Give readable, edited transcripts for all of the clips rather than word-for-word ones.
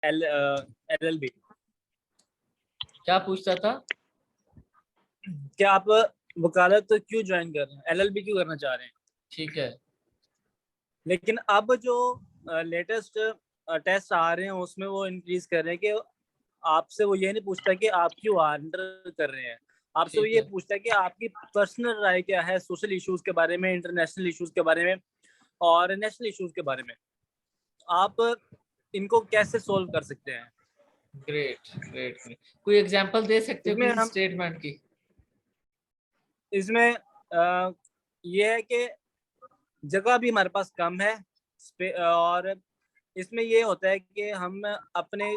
LLB. کیا پوچھتا تھا کہ آپ وکالت کیوں جوائن کر رہے ہیں, LLB کیوں کرنا چاہ رہے ہیں. ٹھیک ہے. لیکن اب جو لیٹسٹ ٹیسٹ آ رہے ہیں اس میں وہ انکریز کر رہے ہیں کہ آپ سے وہ یہ نہیں پوچھتا کہ آپ کیوں انڈر کر رہے ہیں, آپ سے وہ ٹھیک یہ ہے. پوچھتا ہے کہ آپ کی پرسنل رائے کیا ہے سوشل ایشوز کے بارے میں, انٹرنیشنل ایشوز کے بارے میں اور نیشنل ایشوز کے بارے میں, آپ ان کو کیسے سولو کر سکتے ہیں. Great great. کوئی ایگزامپل دے سکتے اس ہو میں کسی ہم اسٹیٹمنٹ کی؟ اس میں یہ ہے کہ جگہ بھی ہمارے پاس کم ہے, اور اس میں یہ ہوتا ہے کہ ہم اپنے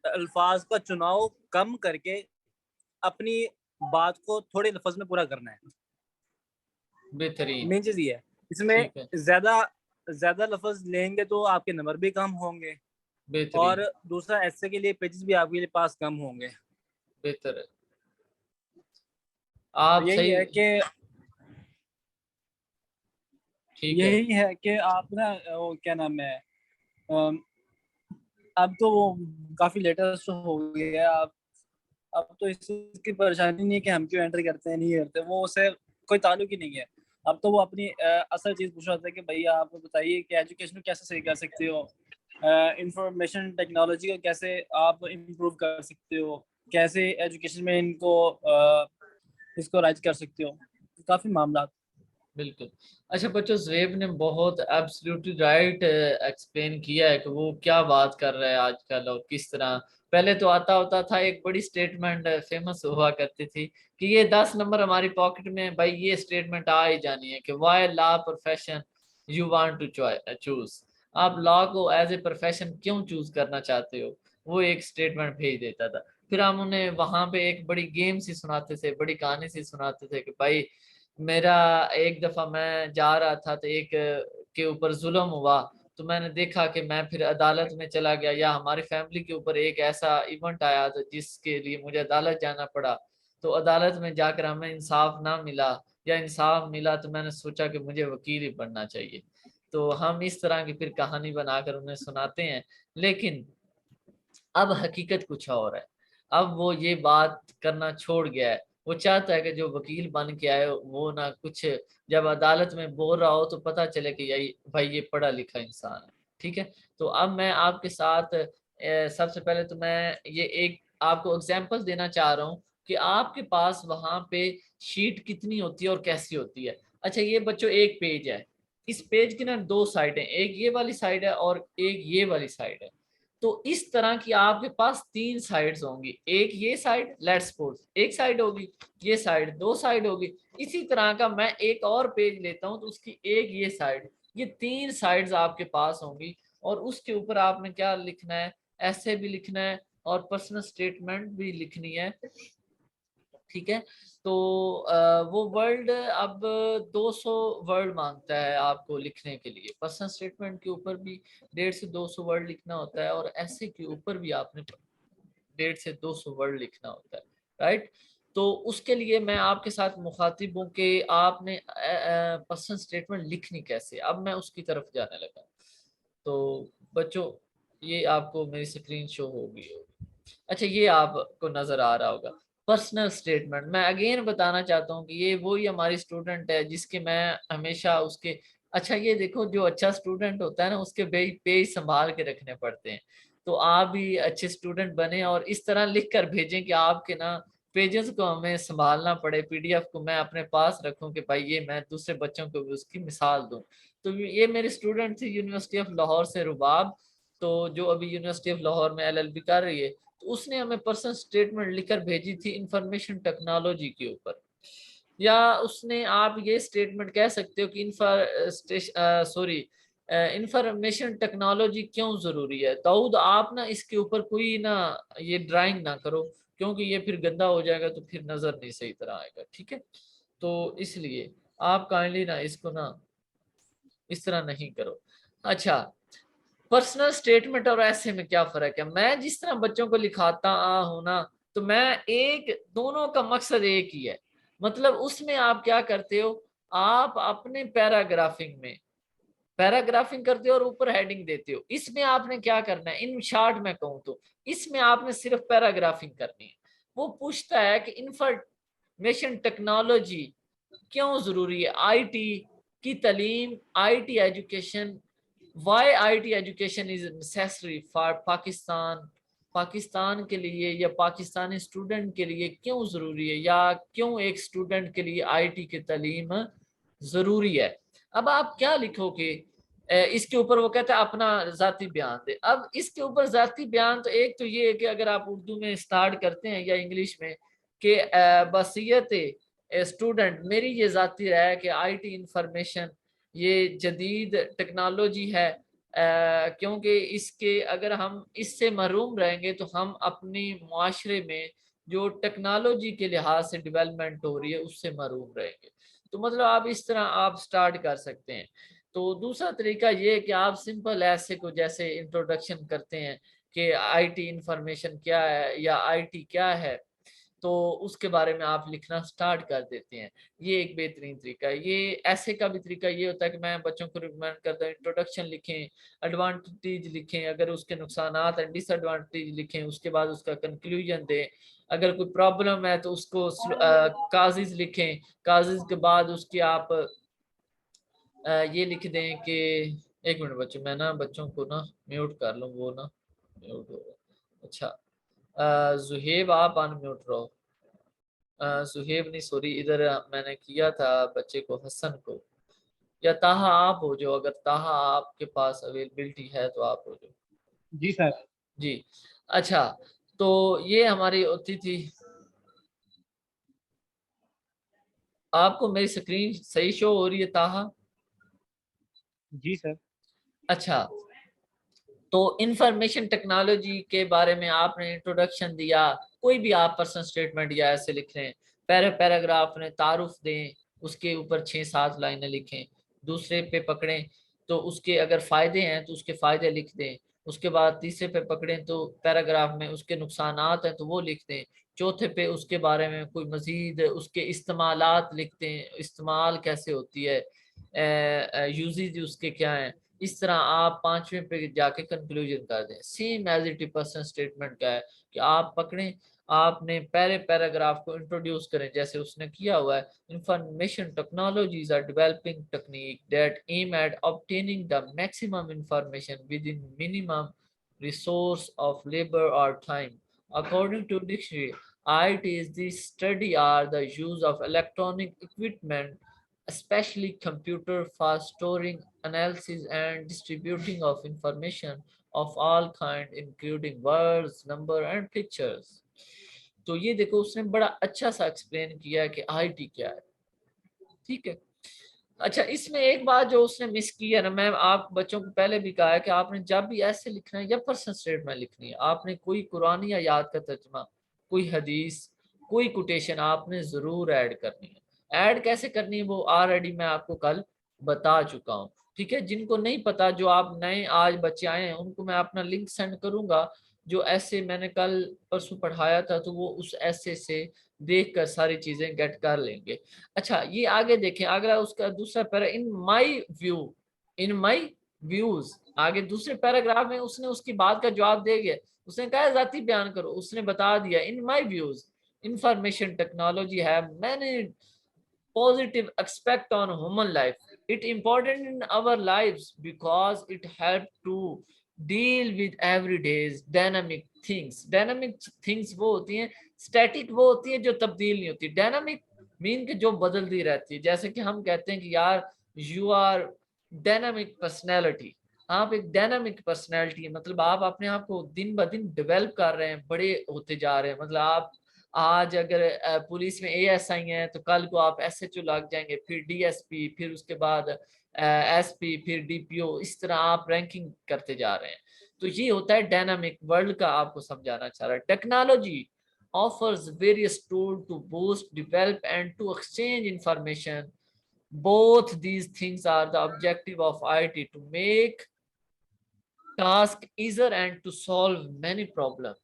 الفاظ کا چناؤ کم کر کے اپنی بات کو تھوڑے لفظ میں پورا کرنا ہے. بہترین. مین چیز یہ ہے, اس میں ٹھیک ہے. زیادہ لفظ لیں گے تو آپ کے نمبر بھی کم ہوں گے, اور بہترین. دوسرا ایسے کے لیے پیجز بھی آپ کے پاس کم ہوں گے. بہتر ہے. آپ یہی صحیح. ہے کہ ٹھیک ہے. آپ نا وہ کیا نام ہے, اب تو وہ کافی لیٹسٹ ہو گیا ہے. اب تو اس کی پریشانی نہیں ہے کہ ہم کیوں انٹر کرتے ہیں نہیں کرتے, وہ اسے کوئی تعلق ہی نہیں ہے. اب تو وہ اپنی اصل چیز پوچھ رہا تھا کہ بھائی آپ بتائیے کہ ایجوکیشن کو کیسے صحیح کر سکتے ہو, انفارمیشن ٹیکنالوجی کو کیسے آپ امپروو کر سکتے ہو, کیسے ایجوکیشن میں ان کو اس کو رائج کر سکتے ہو, کافی معاملات. بالکل. اچھا بچوں, زیب نے بہت ایبسلیوٹلی رائٹ ایکسپلین کیا ہے کہ وہ کیا بات کر رہا ہے آج کل اور کس طرح. پہلے تو آتا ہوتا تھا ایک بڑی اسٹیٹمنٹ فیمس ہوا کرتی تھی کہ یہ 10 نمبر ہماری پاکٹ میں, بھائی یہ اسٹیٹمنٹ آ ہی جانی ہے کہ why law profession you want to choose. آپ لا کو ایز اے پروفیشن کیوں چوز کرنا چاہتے ہو, وہ ایک اسٹیٹمنٹ بھیج دیتا تھا. پھر ہم انہیں وہاں پہ ایک بڑی گیم سی سناتے تھے, بڑی کہانی سی سناتے تھے کہ بھائی میرا ایک دفعہ میں جا رہا تھا تو ایک کے اوپر ظلم ہوا, تو میں نے دیکھا کہ میں پھر عدالت میں چلا گیا, یا ہماری فیملی کے اوپر ایک ایسا ایونٹ آیا تھا جس کے لیے مجھے عدالت جانا پڑا, تو عدالت میں جا کر ہمیں انصاف نہ ملا یا انصاف ملا تو میں نے سوچا کہ مجھے وکیل ہی بننا چاہیے. تو ہم اس طرح کی پھر کہانی بنا کر انہیں سناتے ہیں. لیکن اب حقیقت کچھ اور ہے. اب وہ یہ بات کرنا چھوڑ گیا ہے. وہ چاہتا ہے کہ جو وکیل بن کے آئے وہ نہ کچھ جب عدالت میں بول رہا ہو تو پتہ چلے کہ یہی بھائی یہ پڑھا لکھا انسان ہے. ٹھیک ہے, تو اب میں آپ کے ساتھ سب سے پہلے تو میں یہ ایک آپ کو اگزامپل دینا چاہ رہا ہوں کہ آپ کے پاس وہاں پہ شیٹ کتنی ہوتی ہے اور کیسی ہوتی ہے. اچھا یہ بچوں ایک پیج ہے, اس پیج کی نا 2 سائڈیں, ایک یہ والی سائڈ ہے اور ایک یہ والی سائڈ ہے. تو اس طرح کی آپ کے پاس 3 سائڈز ہوں گی. ایک یہ سائڈ, لیٹس سپوز ایک سائڈ ہوگی, یہ سائڈ 2 سائڈ ہوگی. اسی طرح کا میں ایک اور پیج لیتا ہوں تو اس کی ایک یہ سائڈ, یہ 3 سائڈز آپ کے پاس ہوں گی. اور اس کے اوپر آپ نے کیا لکھنا ہے, ایسے بھی لکھنا ہے اور پرسنل سٹیٹمنٹ بھی لکھنی ہے. ٹھیک ہے, تو وہ ورڈ اب 200 ورڈ مانگتا ہے آپ کو لکھنے کے لیے. پرسنل سٹیٹمنٹ کے اوپر بھی 150 سے 200 ورڈ لکھنا ہوتا ہے, اور ایسے کے اوپر بھی آپ نے 150 سے 200 ورڈ لکھنا ہوتا ہے. رائٹ, تو اس کے لیے میں آپ کے ساتھ مخاطب ہوں کہ آپ نے پرسنل سٹیٹمنٹ لکھنی کیسے. اب میں اس کی طرف جانے لگا. تو بچوں یہ آپ کو میری سکرین شو ہوگی. اچھا یہ آپ کو نظر آ رہا ہوگا پرسنل سٹیٹمنٹ. میں اگین بتانا چاہتا ہوں کہ یہ وہی ہماری اسٹوڈنٹ ہے جس کے میں ہمیشہ اس کے, اچھا یہ دیکھو جو اچھا اسٹوڈنٹ ہوتا ہے نا اس کے پیج سنبھال کے رکھنے پڑتے ہیں. تو آپ بھی اچھے اسٹوڈنٹ بنے اور اس طرح لکھ کر بھیجیں کہ آپ کے نا پیجز کو ہمیں سنبھالنا پڑے, پی ڈی ایف کو میں اپنے پاس رکھوں کہ بھائی یہ میں دوسرے بچوں کو بھی اس کی مثال دوں. تو یہ میرے اسٹوڈنٹ تھے یونیورسٹی آف لاہور سے رباب, تو جو ابھی یونیورسٹی آف لاہور میں LLB کر رہی ہے. تو اس نے ہمیں پرسنل سٹیٹمنٹ لکھ کر بھیجی تھی انفارمیشن ٹیکنالوجی کے اوپر. یا اس نے آپ یہ سٹیٹمنٹ کہہ سکتے ہو کہ انفارمیشن ٹیکنالوجی کیوں ضروری ہے. داؤد آپ نا اس کے اوپر کوئی نا یہ ڈرائنگ نہ کرو کیونکہ یہ پھر گندا ہو جائے گا تو پھر نظر نہیں صحیح طرح آئے گا. ٹھیک ہے, تو اس لیے آپ کائنڈلی نا اس کو نا اس طرح نہیں کرو. اچھا پرسنل سٹیٹمنٹ اور ایسے میں کیا فرق ہے. میں جس طرح بچوں کو لکھاتا ہوں نا, تو میں دونوں کا مقصد ایک ہی ہے. مطلب اس میں آپ کیا کرتے ہو, آپ اپنے پیراگرافنگ میں پیراگرافنگ کرتے ہو اور اوپر ہیڈنگ دیتے ہو. اس میں آپ نے کیا کرنا ہے, ان شارٹ میں کہوں تو اس میں آپ نے صرف پیراگرافنگ کرنی ہے. وہ پوچھتا ہے کہ انفارمیشن ٹیکنالوجی کیوں ضروری ہے, آئی ٹی کی تعلیم, I T education, why I T education is necessary for Pakistan کے لیے یا پاکستانی اسٹوڈنٹ کے لیے کیوں ضروری ہے, یا کیوں ایک اسٹوڈنٹ کے لیے آئی ٹی کی تعلیم ضروری ہے. اب آپ کیا لکھو گے اس کے اوپر, وہ کہتا ہے اپنا ذاتی بیان دے. اب اس کے اوپر ذاتی بیان تو ایک تو یہ ہے کہ اگر آپ اردو میں سٹارٹ کرتے ہیں یا انگلش میں کہ بصیت اسٹوڈنٹ, میری یہ ذاتی رائے ہے کہ آئی ٹی انفارمیشن یہ جدید ٹیکنالوجی ہے, کیونکہ اس کے اگر ہم اس سے محروم رہیں گے تو ہم اپنی معاشرے میں جو ٹیکنالوجی کے لحاظ سے ڈیولپمنٹ ہو رہی ہے اس سے محروم رہیں گے. تو مطلب آپ اس طرح آپ سٹارٹ کر سکتے ہیں. تو دوسرا طریقہ یہ ہے کہ آپ سمپل ایسے کو جیسے انٹروڈکشن کرتے ہیں کہ آئی ٹی انفارمیشن کیا ہے یا آئی ٹی کیا ہے, تو اس کے بارے میں آپ لکھنا سٹارٹ کر دیتے ہیں. یہ ایک بہترین طریقہ ہے. یہ ایسے کا بھی طریقہ یہ ہوتا ہے کہ میں بچوں کو ریکمینڈ کرتا ہوں انٹروڈکشن لکھیں, ایڈوانٹیج لکھیں, اگر اس کے نقصانات ہیں ڈس ایڈوانٹیج لکھیں, اس کے بعد اس کا کنکلوژن دیں, اگر کوئی پرابلم ہے تو اس کو کازز لکھیں, کازز کے بعد اس کی آپ یہ لکھ دیں کہ ایک منٹ بچوں, میں نا بچوں کو نا میوٹ کر لوں, وہ نا میوٹ ہو رہا. اچھا زہیب آپ ان میوٹ رہو. زہیب نہیں سوری, ادھر میں نے کیا تھا بچے کو حسن کو, یا تاہا آپ ہو جو, اگر تاہا آپ کے پاس اویلیبلٹی ہے تو آپ ہو جو. جی سر. جی اچھا, تو یہ ہماری ہوتی تھی. آپ کو میری سکرین صحیح شو ہو رہی ہے تاہا؟ جی سر. اچھا, تو انفارمیشن ٹیکنالوجی کے بارے میں آپ نے انٹروڈکشن دیا, کوئی بھی آپ پرسنل سٹیٹمنٹ یا ایسے لکھ رہے ہیں, پیراگراف نے تعارف دیں, اس کے اوپر 6-7 لائنیں لکھیں, دوسرے پہ پکڑیں تو اس کے اگر فائدے ہیں تو اس کے فائدے لکھ دیں, اس کے بعد تیسرے پہ پکڑیں تو پیراگراف میں اس کے نقصانات ہیں تو وہ لکھ دیں, چوتھے پہ اس کے بارے میں کوئی مزید اس کے استعمالات لکھ دیں, استعمال کیسے ہوتی ہے, یوزز اس کے کیا ہیں. اس طرح آپ 5ویں پہ جا کے کنکلوژن کر دیں. Same as it personal statement کا ہے کہ آپ پکڑیں, آپ نے پہلے پیراگراف کو انٹروڈیوس کریں جیسے اس نے کیا ہوا ہے, information technologies are developing technique that aim at obtaining the maximum information within minimum resource of labor or time. According to dictionary, IT is the study or the use of electronic equipment, especially computer, for storing, analysis and distributing of information of all kind, including words, number and pictures. تو یہ دیکھو اس نے بڑا اچھا سا explain کیا کہ I T کیا ہے. ٹھیک ہے. اچھا, اس میں ایک بات جو اس نے مس کی ہے نا, میں آپ بچوں کو پہلے بھی کہا ہے کہ آپ نے جب بھی ایسے لکھنا ہے یا پرسنل اسٹیٹمنٹ لکھنی ہے, آپ نے کوئی قرآن یا یاد کا ترجمہ, کوئی حدیث, کوئی کوٹیشن آپ نے ضرور ایڈ کرنی ہے. ایڈ کیسے کرنی ہے وہ آلریڈی میں آپ کو کل بتا چکا ہوں. ٹھیک ہے, جن کو نہیں پتا, جو آپ نئے آج بچے آئے ہیں, ان کو میں اپنا لنک سینڈ کروں گا, جو ایسے میں نے کل پرسوں پڑھایا تھا, تو وہ اس ایسے سے دیکھ کر ساری چیزیں گیٹ کر لیں گے. اچھا, یہ آگے دیکھیں, اگلا اس کا دوسرا پیرا, ان مائی ویوز, آگے دوسرے پیراگراف میں اس نے اس کی بات کا جواب دے گیا. اس نے کہا ذاتی بیان کرو, اس نے بتا دیا in my views information technology have many positive aspect on human life. It important in our lives because it help to deal with everyday's dynamic things. Dynamic things وہ ہوتی ہیں, static وہ ہوتی ہیں جو تبدیل نہیں ہوتی. Dynamic مین کہ جو بدلتی رہتی ہے, جیسے کہ ہم کہتے ہیں کہ یار یو آر ڈائنامک پرسنالٹی, آپ ایک ڈائنامک پرسنالٹی ہے, مطلب آپ اپنے آپ کو دن بہ دن ڈیولپ کر رہے ہیں, بڑے ہوتے جا رہے ہیں. مطلب آپ آج اگر پولیس میں اے ایس آئی ہیں تو کل کو آپ ایس ایچ او لگ جائیں گے, پھر ڈی ایس پی, پھر اس کے بعد ایس پی, پھر ڈی پی او, اس طرح آپ رینکنگ کرتے جا رہے ہیں. تو یہ ہوتا ہے ڈائنامک ورلڈ کا, آپ کو سمجھانا چاہ رہا ہے. Technology offers various tools to boost, develop and to exchange information. Both these things are the objective of IT, to make task easier and to solve many problems,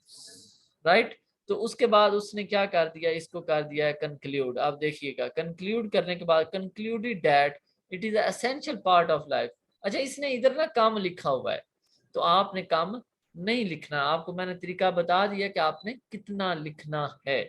right? تو اس کے بعد اس نے کیا کر دیا, اس کو کر دیا ہے کنکلیوڈ. آپ دیکھیے گا, کنکلیوڈ کرنے کے بعد concluded that it is an essential part of life. اچھا اس نے ادھر نا کم لکھا ہوا ہے تو آپ نے کم نہیں لکھنا, آپ کو میں نے طریقہ بتا دیا کہ آپ نے کتنا لکھنا ہے.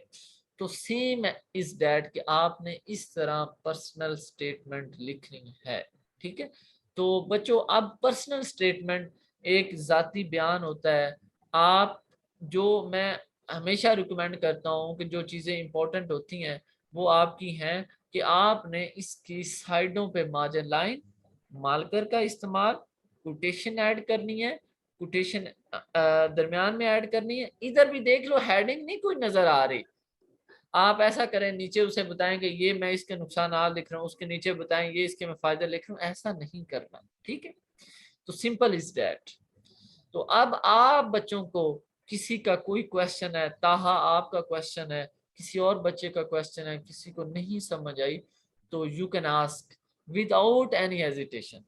تو سیم از دیٹ کہ آپ نے اس طرح پرسنل سٹیٹمنٹ لکھنی ہے. ٹھیک ہے, تو بچوں اب پرسنل سٹیٹمنٹ ایک ذاتی بیان ہوتا ہے. آپ جو میں ہمیشہ ریکمینڈ کرتا ہوں کہ جو چیزیں امپورٹنٹ ہوتی ہیں وہ آپ کی ہیں کہ آپ نے اس کی سائڈوں پہ مارجن لائن مارکر کا استعمال, کوٹیشن ایڈ کرنی ہے, کوٹیشن درمیان میں ایڈ کرنی ہے. ادھر بھی دیکھ لو ہیڈنگ نہیں کوئی نظر آ رہی, آپ ایسا کریں نیچے اسے بتائیں کہ یہ میں اس کے نقصانات لکھ رہا ہوں, اس کے نیچے بتائیں یہ اس کے میں فائدہ لکھ رہا ہوں. ایسا نہیں کرنا. ٹھیک ہے, تو سمپل از دیٹ. تو اب آپ بچوں کو کسی کا کوئی کوشچن ہے, تاہا آپ کا کوشچن ہے, کسی اور بچے کا کوشچن ہے, کسی کو نہیں سمجھ آئی تو you can ask without any hesitation.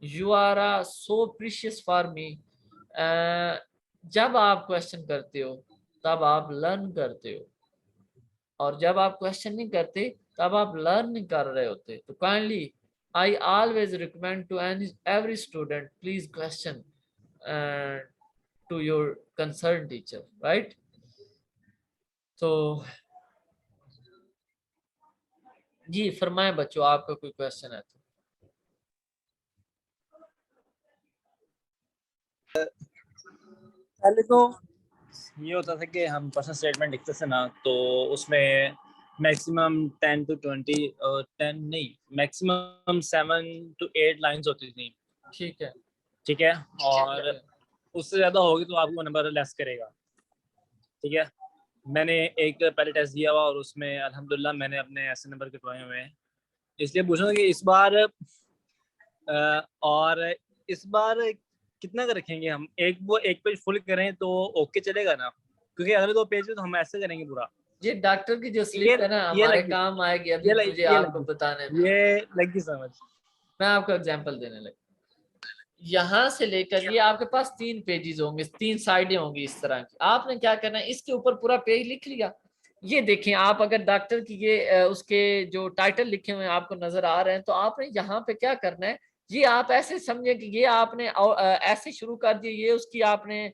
You are so precious for me. جب آپ کوشچن کرتے ہو تب آپ لرن کرتے ہو, اور جب آپ کوشچن نہیں کرتے تب آپ لرن نہیں کر رہے ہوتے. تو kindly I always recommend to every student, please question to your concerned teacher, right? تو جی فرمائیں بچوں, آپ کا کوئی کوشچن ہے تو. پہلے تو یہ ہوتا تھا کہ ہم پرسنل اسٹیٹمنٹ لکھتے تھے نا, تو اس میں میکسیمم 10 to 20 10 نہیں میکسیمم 7 to 8 لائنز ہوتی تھیں. ٹھیک ہے, ٹھیک ہے, اور اس سے زیادہ ہوگی تو آپ کو نمبر لیس کرے گا. ٹھیک ہے, میں نے ایک پہلے ٹیسٹ دیا ہوا اور اس میں الحمدللہ میں نے اپنے ایسے نمبر کٹوائے ہوئے ہیں. اس لیے پوچھوں گا کہ اس بار اور اس بار کتنا کا رکھیں گے ہم, ایک پیج فل کریں تو اوکے چلے گا نا, کیونکہ اگلے 2 پیج تو ہم ایسے کریں گے پورا. یہ ڈاکٹر کی جو سلپ ہے نا ہمارے کام آئے گی ابھی مجھے آپ کو بتانے میں. یہ لگی سمجھ. میں آپ کو اگزامپل دینے لگا. یہاں سے لے کر یہ آپ کے پاس 3 پیجز ہوں گے, 3 سائڈیں ہوں گی اس طرح کی. آپ نے کیا کرنا ہے, اس کے اوپر پورا پیج لکھ لیا. یہ دیکھیں آپ اگر ڈاکٹر کی یہ اس کے جو ٹائٹل لکھے ہوئے ہیں آپ کو نظر آ رہے ہیں, تو آپ نے یہاں پہ کیا کرنا ہے, یہ آپ ایسے سمجھیں کہ یہ آپ نے ایسے شروع کر دیا, یہ اس کی آپ نے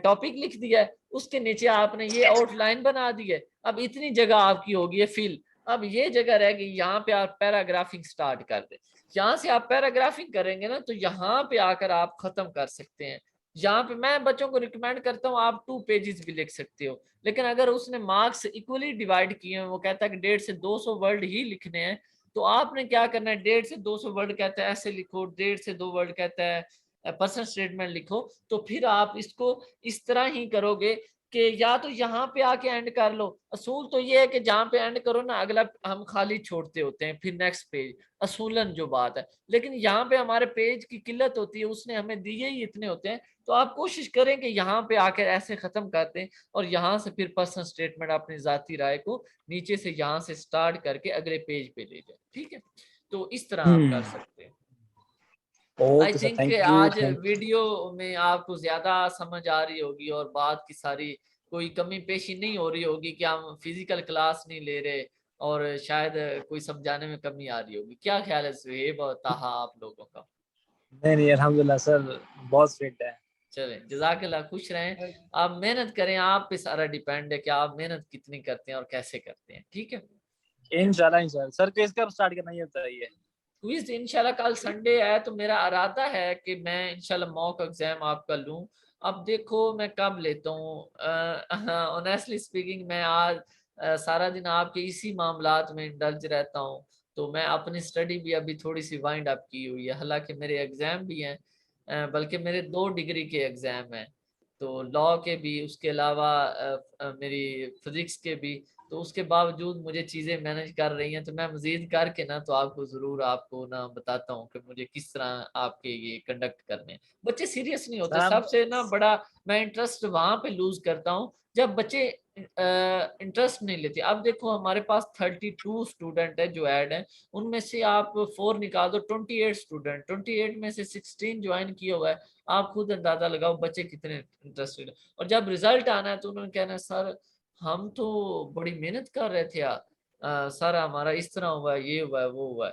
ٹاپک لکھ دیا ہے, اس کے نیچے آپ نے یہ آؤٹ لائن بنا دی ہے. اب اتنی جگہ آپ کی ہوگی یہ فل. اب یہ جگہ رہ گئی, یہاں پہ آپ پیراگرافنگ سٹارٹ کر دیں. یہاں سے آپ پیراگرافنگ کریں گے نا تو یہاں پہ آ کر آپ ختم کر سکتے ہیں. یہاں پہ میں بچوں کو ریکمینڈ کرتا ہوں آپ 2 پیجز بھی لکھ سکتے ہو, لیکن اگر اس نے مارکس ایکولی ڈیوائڈ کیے ہیں, وہ کہتا ہے کہ 150 سے 200 ورڈ ہی لکھنے ہیں, تو آپ نے کیا کرنا ہے, 150 سے 200 ورڈ کہتا ہے ایسے لکھو, 150 سے 2 ورڈ کہتا ہے پرسنل اسٹیٹمنٹ لکھو. تو پھر آپ اس کو اس طرح ہی کرو گے کہ یا تو یہاں پہ آ کے اینڈ کر لو. اصول تو یہ ہے کہ جہاں پہ اینڈ کرو نا اگلا ہم خالی چھوڑتے ہوتے ہیں, پھر نیکسٹ پیج, اصولاً جو بات ہے. لیکن یہاں پہ ہمارے پیج کی قلت ہوتی ہے, اس نے ہمیں دیے ہی اتنے ہوتے ہیں, تو آپ کوشش کریں کہ یہاں پہ آ کے ایسے ختم کرتے ہیں, اور یہاں سے پھر پرسنل اسٹیٹمنٹ اپنی ذاتی رائے کو نیچے سے یہاں سے سٹارٹ کر کے اگلے پیج پہ لے جائیں. ٹھیک ہے, تو اس طرح آپ کر سکتے ہیں. I okay sir, thank thank you. آج ویڈیو میں آپ کو زیادہ سمجھ آ رہی ہوگی, اور بات کی ساری کوئی کمی پیشی نہیں ہو رہی ہوگی کہ ہم فزیکل کلاس نہیں لے رہے, اور شاید کوئی سمجھانے میں کمی آ رہی ہوگی. کیا خیال ہے زہیب اور طاہا آپ لوگوں کا؟ نہیں الحمدللہ سر بہت فٹ ہے. چلیں جزاک اللہ, خوش رہیں. آپ محنت کریں, آپ پہ سارا ڈیپینڈ ہے کہ آپ محنت کتنی کرتے ہیں اور کیسے کرتے ہیں. ٹھیک ہے, انشاءاللہ. سر کیس کب سٹارٹ کرنا یہ بتائیے. کوئز انشاءاللہ کل سنڈے ہے, تو میرا ارادہ ہے کہ میں انشاءاللہ موک ایگزام آپ کا لوں. اب دیکھو میں کب لیتا ہوں. آنیسٹلی اسپیکنگ میں آج سارا دن آپ کے اسی معاملات میں انڈلج رہتا ہوں, تو میں اپنی سٹڈی بھی ابھی تھوڑی سی وائنڈ اپ کی ہوئی ہے. حالانکہ میرے ایگزام بھی ہیں, بلکہ میرے 2 ڈگری کے ایگزام ہیں, تو لاء کے بھی, اس کے علاوہ میری فزکس کے بھی. تو اس کے باوجود مجھے چیزیں مینج کر رہی ہیں, تو میں مزید کر کے نا تو آپ کو ضرور آپ کو نا بتاتا ہوں کہ مجھے کس طرح آپ کے یہ کنڈکٹ کرنے ہیں. بچے سیریس نہیں ہوتے. سب سے نا بڑا میں انٹرسٹ وہاں پہ لوز کرتا ہوں جب بچے انٹرسٹ نہیں لیتے. اب دیکھو ہمارے پاس 32 اسٹوڈنٹ ہے جو ایڈ ہیں, ان میں سے آپ 4 نکال دو, 28 اسٹوڈنٹ, 28 میں سے 16 جوائن کیا ہوا ہے. آپ خود اندازہ لگاؤ بچے کتنے انٹرسٹڈ ہیں. اور جب ریزلٹ آنا ہے تو انہوں نے کہنا ہے سر ہم تو بڑی محنت کر رہے تھے, سر ہمارا اس طرح ہوا ہے, یہ ہوا ہے, وہ ہوا ہے.